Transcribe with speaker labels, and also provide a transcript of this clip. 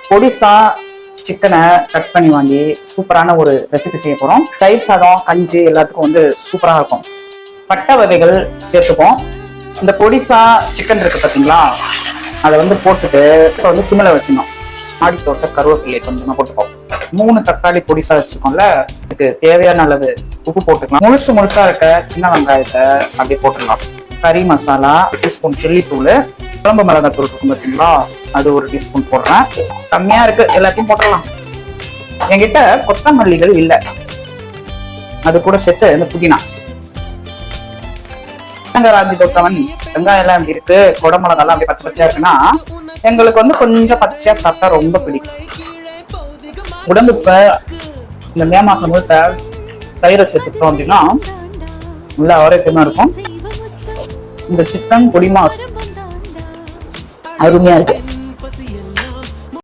Speaker 1: பொடிசா சிக்கனை கட் பண்ணி வாங்கி சூப்பரான ஒரு ரெசிபி செய்ய போறோம். தயிர் சாதம், கஞ்சி எல்லாத்துக்கும் வந்து சூப்பரா இருக்கும். பட்டை வகைகள் சேர்த்துப்போம். இந்த பொடிசா சிக்கன் இருக்கு பார்த்தீங்களா, அதை வந்து போட்டுட்டு வந்து சிம்மில் வச்சிடணும். ஆடி தோட்ட கருவேப்பிலை கொஞ்சமா போட்டுப்போம். 3 தக்காளி பொடிசா வச்சிருக்கோம்ல, இதுக்கு தேவையான அளவு உப்பு போட்டுக்கலாம். முழுசா இருக்க சின்ன வெங்காயத்தை அப்படியே போட்டுடலாம். கறி மசாலா 1 டீஸ்பூன், சில்லி தூள், குழம்பு மிளகாய் தூள் இருக்கும் பார்த்தீங்களா, அது 1 டீஸ்பூன் போடுறேன். கம்மியா இருக்கு, எல்லாத்தையும் போட்டுடலாம். என்கிட்ட கொத்தமல்லிகள் இல்லை, அது கூட சேர்த்து இந்த புதினா, ராஜி தொட்டவன் வெங்காயம் எல்லாம் எப்படி இருக்கு, குடமிளகாலாம் அப்படி பச்சை பச்சையா இருக்குன்னா எங்களுக்கு வந்து கொஞ்சம் பச்சையா சாப்பிட்டா ரொம்ப பிடிக்கும். உடம்புக்கு இந்த மே மாசம் முழுக்க தயிரை சேர்த்துட்டோம் அப்படின்னா நல்ல ஆரோக்கியமா இருக்கும். இந்த சிக்கன் பொடி மாஸ் அருமையா இருக்கு.